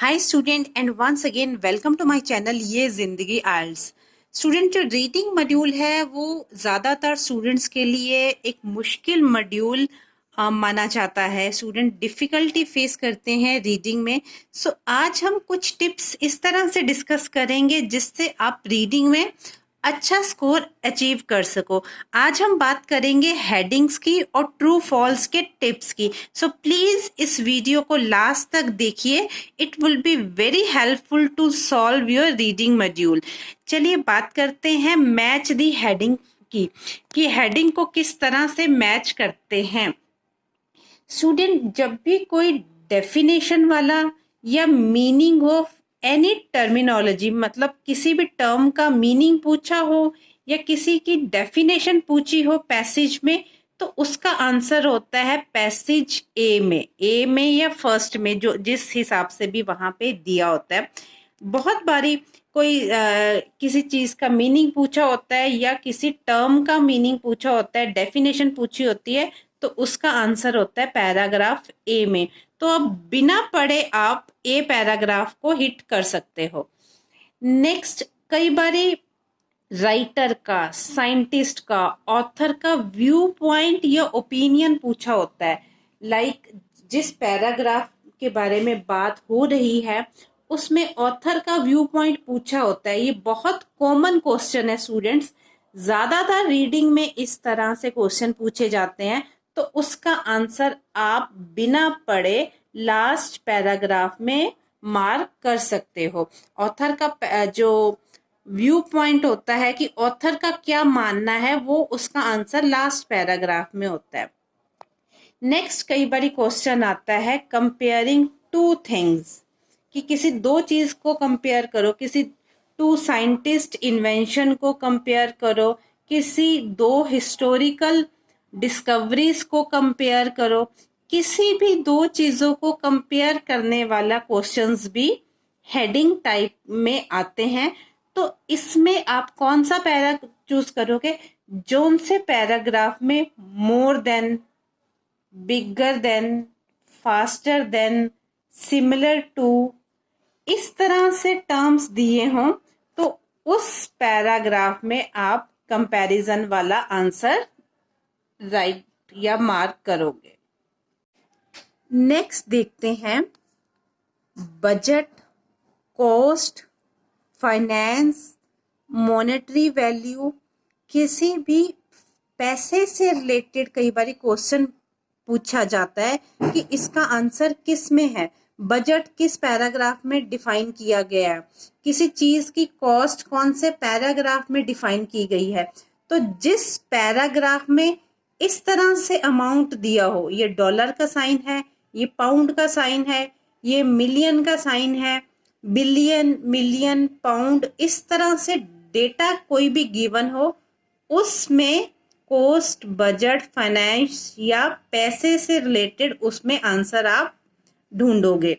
Hi student and once again welcome to my channel ये जिंदगी IELTS. Student, जो reading module है वो ज़्यादातर स्टूडेंट्स के लिए एक मुश्किल मॉड्यूल माना जाता है। स्टूडेंट डिफ़िकल्टी फेस करते हैं रीडिंग में। सो आज हम कुछ टिप्स इस तरह से डिस्कस करेंगे जिससे आप रीडिंग में अच्छा स्कोर अचीव कर सको। आज हम बात करेंगे हेडिंग्स की और ट्रू फॉल्स के टिप्स की। सो प्लीज इस वीडियो को लास्ट तक देखिए, it will be very helpful to solve your reading module. चलिए बात करते हैं मैच दी हेडिंग की, कि हेडिंग को किस तरह से मैच करते हैं। स्टूडेंट, जब भी कोई डेफिनेशन वाला या मीनिंग ऑफ एनी टर्मिनोलॉजी, मतलब किसी भी टर्म का मीनिंग पूछा हो या किसी की डेफिनेशन पूछी हो पैसेज में, तो उसका आंसर होता है पैसेज ए में या फर्स्ट में, जो जिस हिसाब से भी वहां पे दिया होता है। बहुत बारी कोई किसी चीज का मीनिंग पूछा होता है या किसी टर्म का मीनिंग पूछा होता है, डेफिनेशन पूछी होती है, तो उसका आंसर होता है पैराग्राफ ए में। तो अब बिना पढ़े आप ए पैराग्राफ को हिट कर सकते हो। नेक्स्ट, कई बारी राइटर का, साइंटिस्ट का, ऑथर का व्यू पॉइंट या ओपिनियन पूछा होता है। लाइक जिस पैराग्राफ के बारे में बात हो रही है उसमें ऑथर का व्यू पॉइंट पूछा होता है। ये बहुत कॉमन क्वेश्चन है स्टूडेंट्स, ज्यादातर रीडिंग में इस तरह से क्वेश्चन पूछे जाते हैं। तो उसका आंसर आप बिना पढ़े लास्ट पैराग्राफ में मार्क कर सकते हो। ऑथर का जो व्यू पॉइंट होता है कि ऑथर का क्या मानना है, वो उसका आंसर लास्ट पैराग्राफ में होता है। नेक्स्ट, कई बार क्वेश्चन आता है कंपेयरिंग टू थिंग्स, कि किसी दो चीज को कंपेयर करो, किसी टू साइंटिस्ट इन्वेंशन को कंपेयर करो, किसी दो हिस्टोरिकल डिस्कवरीज को कंपेयर करो। किसी भी दो चीजों को कंपेयर करने वाला क्वेश्चंस भी हेडिंग टाइप में आते हैं। तो इसमें आप कौन सा पैरा चूज करोगे? जोन से पैराग्राफ में more than, bigger than, faster than, similar to, इस तरह से टर्म्स दिए हों तो उस पैराग्राफ में आप कंपैरिजन वाला आंसर राइट या मार्क करोगे। नेक्स्ट देखते हैं budget, cost, finance, monetary value. किसी भी पैसे से रिलेटेड कई बार क्वेश्चन पूछा जाता है कि इसका आंसर किस में है। बजट किस पैराग्राफ में डिफाइन किया गया है, किसी चीज की कॉस्ट कौन से पैराग्राफ में डिफाइन की गई है। तो जिस पैराग्राफ में इस तरह से अमाउंट दिया हो, ये डॉलर का साइन है, ये पाउंड का साइन है, ये मिलियन का साइन है, बिलियन, मिलियन, पाउंड, इस तरह से डेटा कोई भी गिवन हो, उसमें कॉस्ट, बजट, फाइनेंस या पैसे से रिलेटेड उसमें आंसर आप ढूंढोगे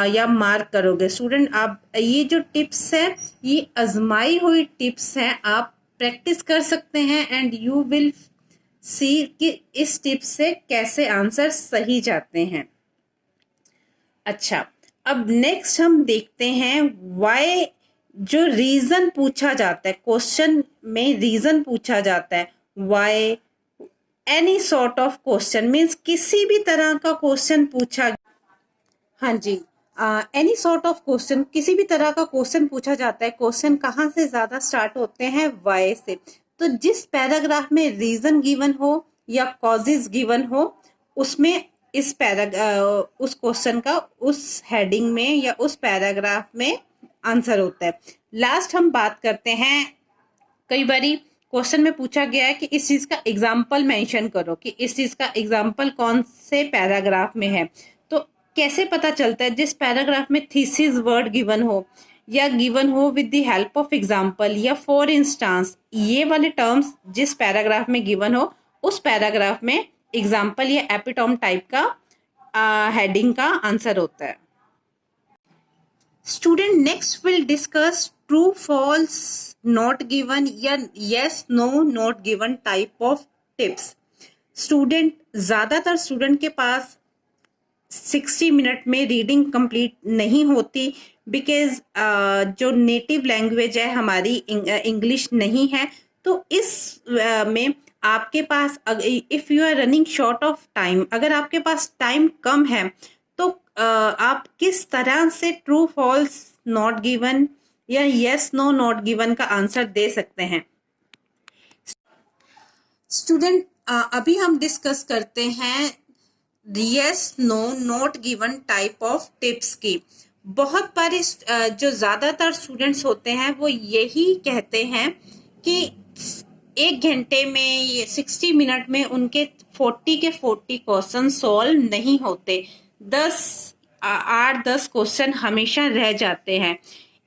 या मार्क करोगे। स्टूडेंट, आप ये जो टिप्स है ये आजमाई हुई टिप्स हैं, आप प्रैक्टिस कर सकते हैं एंड यू विल सी कि इस टिप्स से कैसे आंसर सही जाते हैं। अच्छा, अब नेक्स्ट हम देखते हैं व्हाई। जो रीजन पूछा जाता है क्वेश्चन में, रीजन पूछा जाता है why any sort of question means किसी भी तरह का क्वेश्चन पूछा, हाँ जी, एनी सॉर्ट ऑफ क्वेश्चन, किसी भी तरह का क्वेश्चन पूछा जाता है। क्वेश्चन कहाँ से ज्यादा स्टार्ट होते हैं? वाई से। तो जिस पैराग्राफ में रीजन गिवन हो या कॉजेज गिवन हो, उसमें उस क्वेश्चन का उस हेडिंग में या उस पैराग्राफ में आंसर होता है। लास्ट हम बात करते हैं, कई बारी क्वेश्चन में पूछा गया है कि इस चीज का एग्जाम्पल मेंशन करो, कि इस चीज का एग्जाम्पल कौन से पैराग्राफ में है। तो कैसे पता चलता है? जिस पैराग्राफ में थीसिस वर्ड गिवन हो या गिवन हो with the help of example या फॉर इंस्टांस, ये वाले टर्म्स जिस पैराग्राफ में गिवन हो उस पैराग्राफ में एग्जाम्पल या एपिटोम टाइप का हेडिंग का आंसर होता है। Student, next will discuss true false, not given या yes no not given type of tips. Student, ज्यादातर स्टूडेंट के पास 60 मिनट में रीडिंग कंप्लीट नहीं होती, बिकॉज जो नेटिव लैंग्वेज है हमारी इंग्लिश नहीं है। तो इस में आपके पास if you are running short of time, अगर आपके पास टाइम कम है तो आप किस तरह से ट्रू फॉल्स नॉट गिवन या यस नो नॉट गिवन का आंसर दे सकते हैं। स्टूडेंट, अभी हम डिस्कस करते हैं yes no not given type of tips की। बहुत बार जो ज़्यादातर स्टूडेंट्स होते हैं वो यही कहते हैं कि 1 घंटे में, ये 60 मिनट में उनके 40 के 40 क्वेश्चन सॉल्व नहीं होते, 8-10 क्वेश्चन हमेशा रह जाते हैं।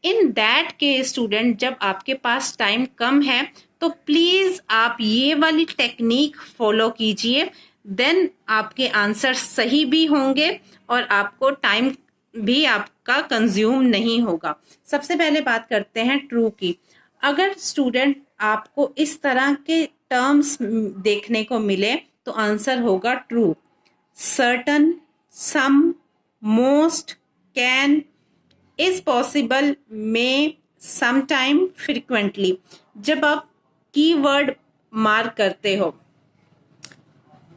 इन दैट के स्टूडेंट, जब आपके पास टाइम कम है तो प्लीज आप ये वाली टेक्निक फॉलो कीजिए, देन आपके आंसर सही भी होंगे और आपको टाइम भी आपका कंज्यूम नहीं होगा। सबसे पहले बात करते हैं ट्रू की। अगर स्टूडेंट आपको इस तरह के टर्म्स देखने को मिले तो आंसर होगा true. Certain, some, most, can, is possible, may, sometime, frequently. जब आप कीवर्ड मार्क करते हो,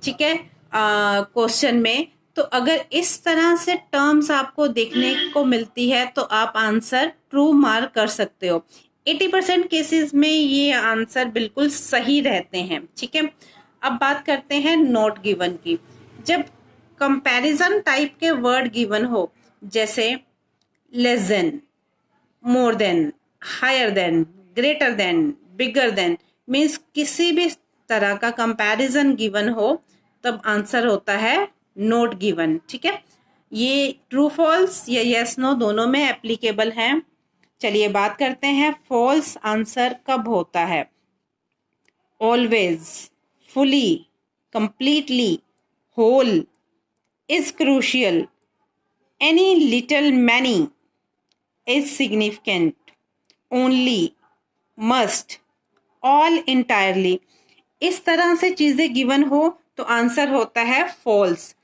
ठीक है, क्वेश्चन में, तो अगर इस तरह से टर्म्स आपको देखने को मिलती है तो आप आंसर ट्रू मार्क कर सकते हो। 80% केसेस में ये आंसर बिल्कुल सही रहते हैं, ठीक है। अब बात करते हैं नॉट गिवन की। जब कंपैरिजन टाइप के वर्ड गिवन हो, जैसे less than, more than, higher than, greater than, bigger than, means किसी भी तरह का कंपैरिजन गिवन हो तब आंसर होता है नॉट गिवन, ठीक है। ये ट्रू फॉल्स या यस नो दोनों में एप्लीकेबल है। चलिए बात करते हैं फॉल्स आंसर कब होता है। Always, fully, completely, whole, is crucial, any little many, is significant, only, must, all, entirely। इस तरह से चीजें गिवन हो तो आंसर होता है फॉल्स।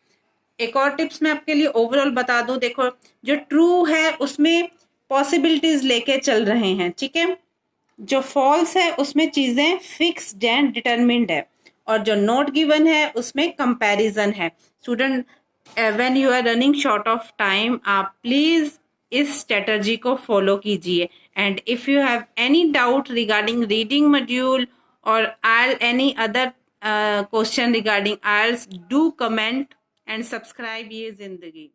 एक और टिप्स मैं आपके लिए ओवरऑल बता दूं, देखो जो ट्रू है उसमें पॉसिबिलिटीज लेके चल रहे हैं, ठीक है। जो फॉल्स है उसमें चीजें फिक्स्ड एंड डिटरमिन्ड है, और जो नॉट गिवन है उसमें कंपैरिजन है। Student, when you are running short of time, आप प्लीज इस स्ट्रेटजी को फॉलो कीजिए। And if you have any doubt regarding reading module और any other question regarding IELTS, do comment and subscribe ये जिंदगी।